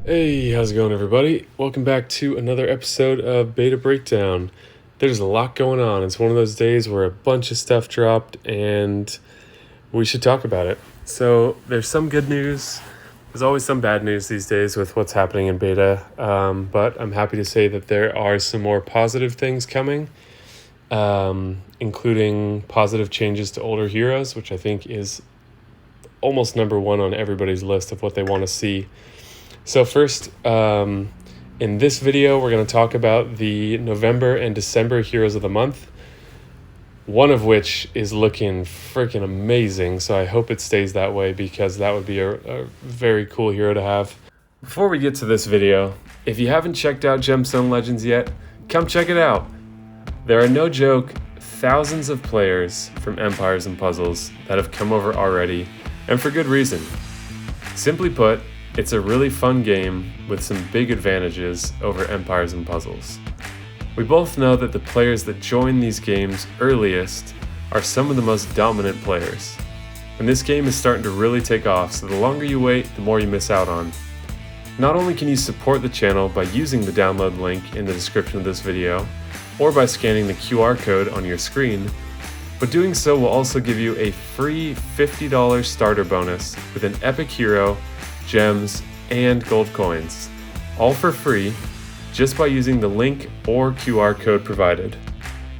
Hey, how's it going, everybody? Welcome back to another episode of Beta Breakdown. There's a lot going on. It's one of those days where a bunch of stuff dropped and we should talk about it. So there's some good news. There's always some bad news these days with what's happening in beta, but I'm happy to say that there are some more positive things coming, including positive changes to older heroes, which I think is almost number one on everybody's list of what they want to see. So first, in this video, we're going to talk about the November and December Heroes of the Month, one of which is looking freaking amazing, so I hope it stays that way because that would be a very cool hero to have. Before we get to this video, if you haven't checked out Gemstone Legends yet, come check it out. There are, no joke, thousands of players from Empires and Puzzles that have come over already, and for good reason. Simply put, it's a really fun game with some big advantages over Empires and Puzzles. We both know that the players that join these games earliest are some of the most dominant players. And this game is starting to really take off, so the longer you wait, the more you miss out on. Not only can you support the channel by using the download link in the description of this video, or by scanning the QR code on your screen, but doing so will also give you a free $50 starter bonus with an epic hero, gems, and gold coins, all for free, just by using the link or QR code provided.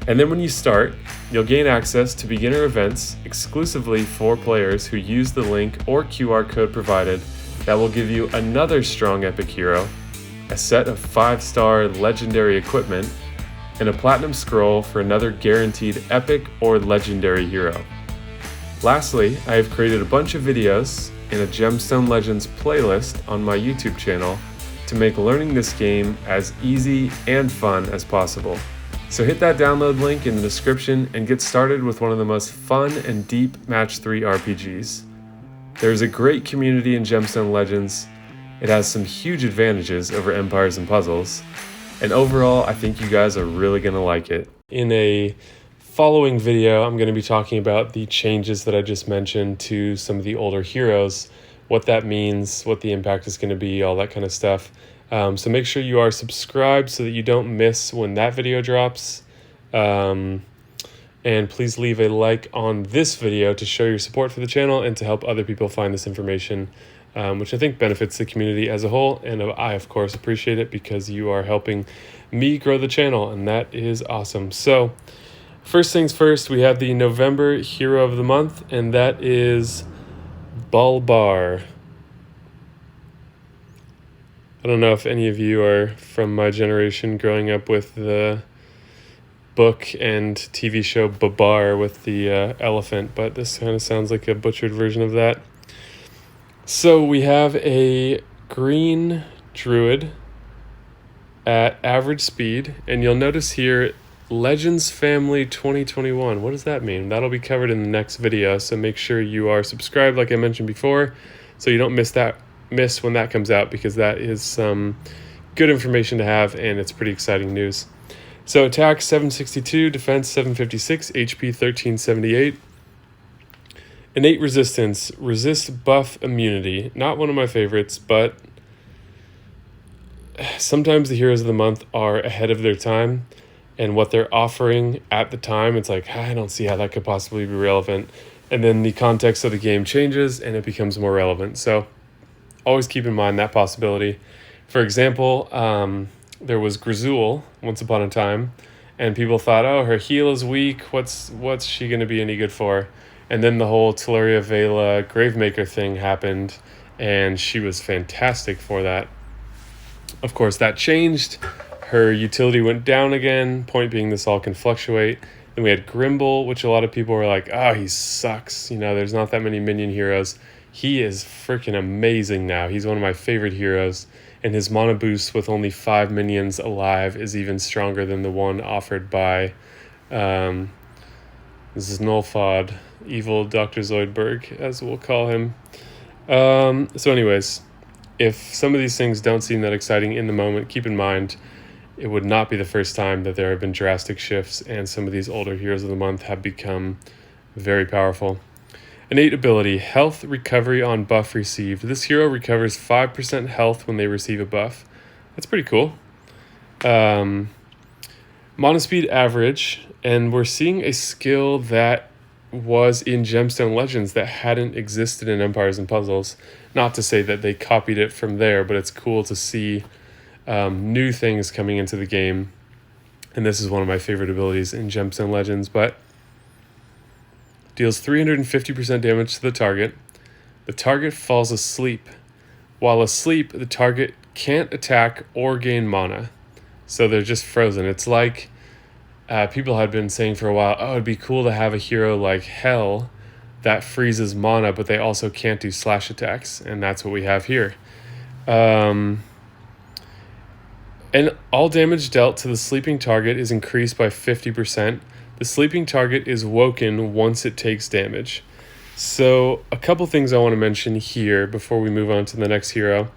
And then when you start, you'll gain access to beginner events exclusively for players who use the link or QR code provided that will give you another strong epic hero, a set of 5-star legendary equipment, and a platinum scroll for another guaranteed epic or legendary hero. Lastly, I have created a bunch of videos in a Gemstone Legends playlist on my YouTube channel to make learning this game as easy and fun as possible. So hit that download link in the description and get started with one of the most fun and deep Match 3 RPGs. There's a great community in Gemstone Legends. It has some huge advantages over Empires and Puzzles, and overall I think you guys are really going to like it. In a following video, I'm going to be talking about the changes that I just mentioned to some of the older heroes, what that means, what the impact is going to be, all that kind of stuff. So make sure you are subscribed so that you don't miss when that video drops. And please leave a like on this video to show your support for the channel and to help other people find this information, which I think benefits the community as a whole. And I, of course, appreciate it because you are helping me grow the channel, and that is awesome. So first things first, we have the November Hero of the Month, and that is Balbar. I don't know if any of you are from my generation growing up with the book and TV show Balbar with the elephant, but this kind of sounds like a butchered version of that. So we have a green druid at average speed, and you'll notice here Legends Family 2021. What does that mean? That'll be covered in the next video, so make sure you are subscribed like I mentioned before so you don't miss when that comes out, because that is some good information to have and it's pretty exciting news. So attack 762, defense 756, HP 1378. Innate resistance, resist buff immunity. Not one of my favorites, but sometimes the heroes of the month are ahead of their time. And what they're offering at the time, it's like, I don't see how that could possibly be relevant. And then the context of the game changes and it becomes more relevant. So always keep in mind that possibility. For example, there was Grizzul once upon a time, and people thought, oh, her heal is weak. What's she going to be any good for? And then the whole Teleria Vela Gravemaker thing happened, and she was fantastic for that. Of course, that changed. Her utility went down again, point being this all can fluctuate. Then we had Grimble, which a lot of people were like, oh, he sucks. You know, there's not that many minion heroes. He is freaking amazing now. He's one of my favorite heroes. And his mana boost with only 5 minions alive is even stronger than the one offered by Znolfod, evil Dr. Zoidberg, as we'll call him. So anyways, if some of these things don't seem that exciting in the moment, keep in mind it would not be the first time that there have been drastic shifts and some of these older heroes of the month have become very powerful. Innate ability, health recovery on buff received. This hero recovers 5% health when they receive a buff. That's pretty cool. Mana speed average, and we're seeing a skill that was in Gemstone Legends that hadn't existed in Empires and Puzzles. Not to say that they copied it from there, but it's cool to see new things coming into the game. And this is one of my favorite abilities in Gemstone Legends, but deals 350% damage to the target. The target falls asleep. While asleep, the target can't attack or gain mana. So they're just frozen. It's like people had been saying for a while, oh, it'd be cool to have a hero like Hell that freezes mana, but they also can't do slash attacks. And that's what we have here. And all damage dealt to the sleeping target is increased by 50%. The sleeping target is woken once it takes damage. So a couple things I want to mention here before we move on to the next hero.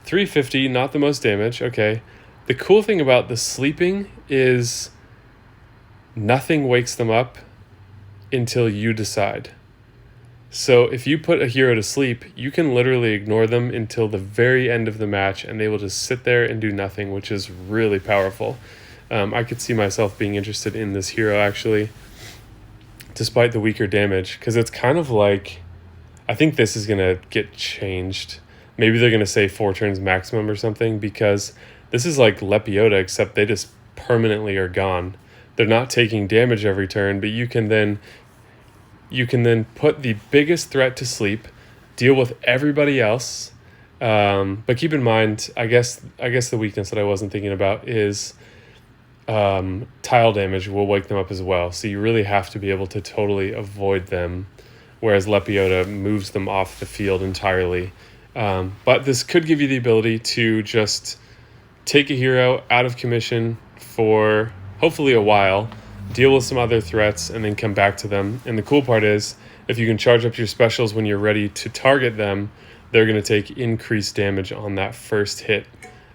350, not the most damage, okay. The cool thing about the sleeping is nothing wakes them up until you decide. So if you put a hero to sleep, you can literally ignore them until the very end of the match and they will just sit there and do nothing, which is really powerful. I could see myself being interested in this hero actually, despite the weaker damage, because it's kind of like, I think this is going to get changed. Maybe they're going to say 4 turns maximum or something, because this is like Lepiota, except they just permanently are gone. They're not taking damage every turn, but you can then put the biggest threat to sleep, deal with everybody else. But keep in mind, I guess the weakness that I wasn't thinking about is tile damage will wake them up as well. So you really have to be able to totally avoid them, whereas Lepiota moves them off the field entirely. But this could give you the ability to just take a hero out of commission for hopefully a while, deal with some other threats, and then come back to them. And the cool part is, if you can charge up your specials when you're ready to target them, they're going to take increased damage on that first hit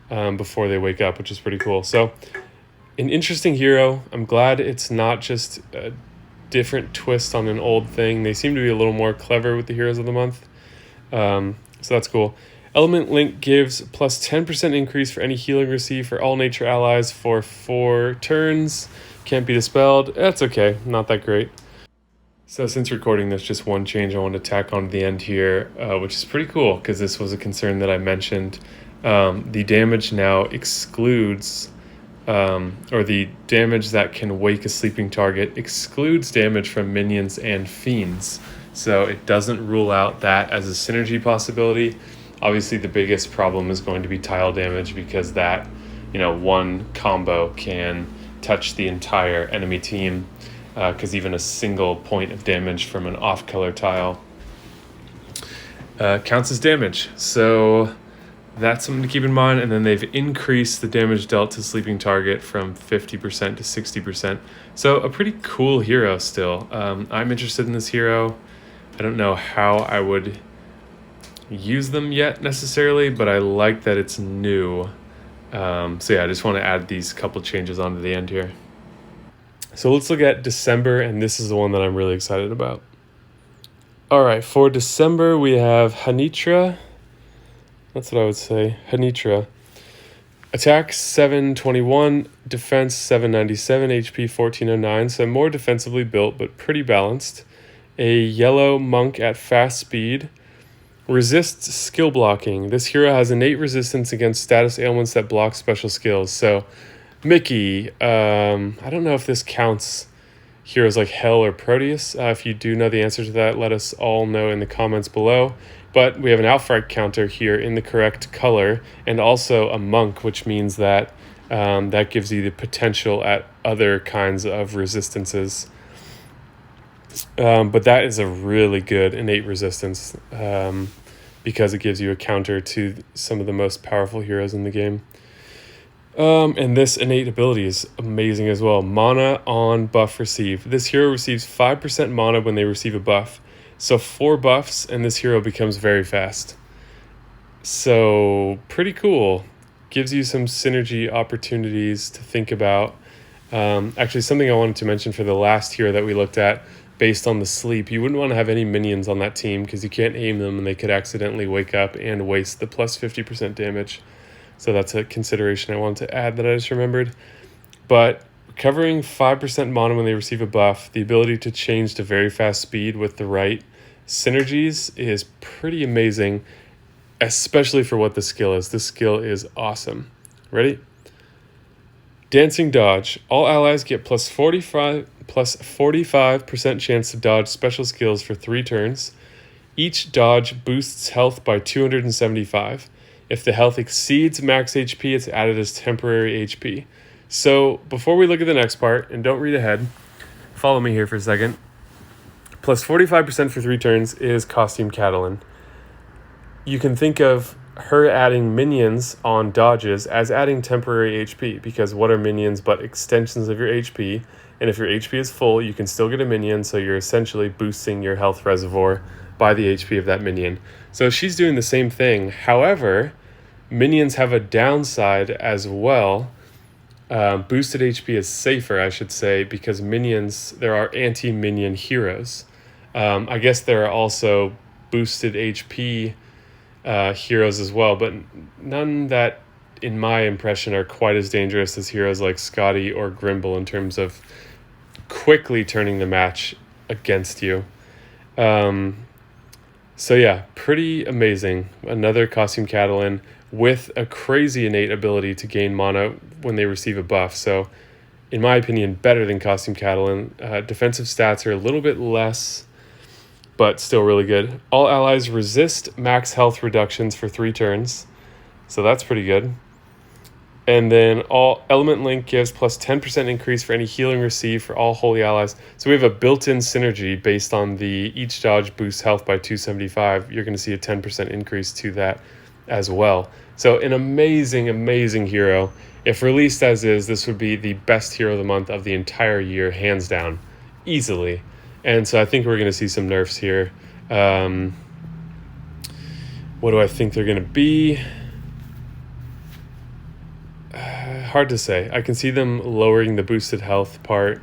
before they wake up, which is pretty cool. So an interesting hero. I'm glad it's not just a different twist on an old thing. They seem to be a little more clever with the Heroes of the Month. So that's cool. Element Link gives plus 10% increase for any healing received for all nature allies for 4 turns. Can't be dispelled. That's okay. Not that great. So since recording this, just one change I want to tack on to the end here, which is pretty cool because this was a concern that I mentioned. The damage now excludes, or the damage that can wake a sleeping target excludes damage from minions and fiends. So it doesn't rule out that as a synergy possibility. Obviously, the biggest problem is going to be tile damage because that, one combo can touch the entire enemy team, because even a single point of damage from an off-color tile counts as damage. So that's something to keep in mind. And then they've increased the damage dealt to sleeping target from 50% to 60%. So a pretty cool hero still. I'm interested in this hero. I don't know how I would use them yet necessarily, but I like that it's new. So yeah, I just want to add these couple changes onto the end here. So let's look at December, and this is the one that I'm really excited about. All right, for December we have Hanitra. That's what I would say, Hanitra. Attack 721, defense 797, HP 1409, so more defensively built but pretty balanced. A yellow monk at fast speed. Resists skill blocking. This hero has innate resistance against status ailments that block special skills. So, Mickey, I don't know if this counts heroes like Hell or Proteus. If you do know the answer to that, let us all know in the comments below. But we have an Outfright counter here in the correct color, and also a monk, which means that that gives you the potential at other kinds of resistances. But that is a really good innate resistance because it gives you a counter to some of the most powerful heroes in the game. And this innate ability is amazing as well. Mana on buff received. This hero receives 5% mana when they receive a buff. So 4 buffs and this hero becomes very fast. So pretty cool. Gives you some synergy opportunities to think about. Actually, something I wanted to mention for the last hero that we looked at, based on the sleep. You wouldn't want to have any minions on that team because you can't aim them and they could accidentally wake up and waste the plus 50% damage. So that's a consideration I wanted to add that I just remembered. But covering 5% mana when they receive a buff, the ability to change to very fast speed with the right synergies is pretty amazing, especially for what the skill is. This skill is awesome. Ready? Dancing Dodge. All allies get plus 45% chance to dodge special skills for 3 turns. Each dodge boosts health by 275. If the health exceeds max HP, it's added as temporary HP. So before we look at the next part, and don't read ahead, follow me here for a second. Plus 45% for 3 turns is Costume Catalan. You can think of her adding minions on dodges as adding temporary HP, because what are minions but extensions of your HP? And if your HP is full, you can still get a minion, so you're essentially boosting your health reservoir by the HP of that minion. So she's doing the same thing. However, minions have a downside as well. Boosted HP is safer, I should say, because minions, there are anti-minion heroes. I guess there are also boosted HP heroes as well, but none that, in my impression, are quite as dangerous as heroes like Scotty or Grimble in terms of quickly turning the match against you. So yeah, pretty amazing. Another Costume Catalan with a crazy innate ability to gain mana when they receive a buff. So in my opinion, better than Costume Catalan. Defensive stats are a little bit less, but still really good. All allies resist max health reductions for 3 turns, so that's pretty good. And then all Element Link gives plus 10% increase for any healing received for all holy allies. So we have a built-in synergy based on the each dodge boosts health by 275. You're going to see a 10% increase to that as well. So an amazing, amazing hero. If released as is, this would be the best hero of the month of the entire year, hands down, easily. And so I think we're going to see some nerfs here. What do I think they're going to be? Hard to say. I can see them lowering the boosted health part,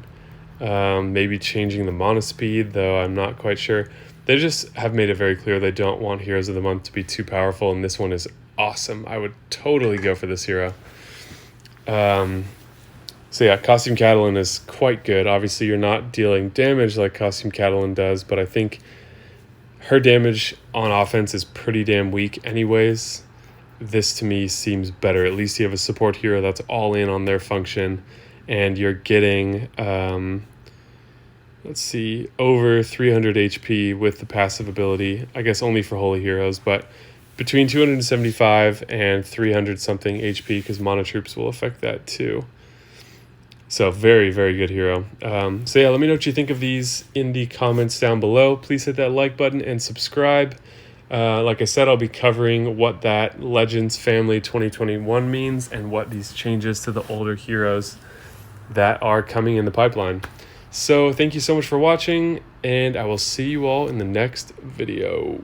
maybe changing the mana speed, though I'm not quite sure. They just have made it very clear they don't want Heroes of the Month to be too powerful, and this one is awesome. I would totally go for this hero. So yeah, Costume Catalan is quite good. Obviously, you're not dealing damage like Costume Catalan does, but I think her damage on offense is pretty damn weak anyways. This to me seems better. At least you have a support hero that's all in on their function, and you're getting, let's see, over 300 HP with the passive ability. I guess only for holy heroes, but between 275 and 300 something HP, because Mana Troops will affect that too. So very, very good hero. So yeah, let me know what you think of these in the comments down below. Please hit that like button and subscribe. Like I said, I'll be covering what that Legends Family 2021 means and what these changes to the older heroes that are coming in the pipeline. So thank you so much for watching, and I will see you all in the next video.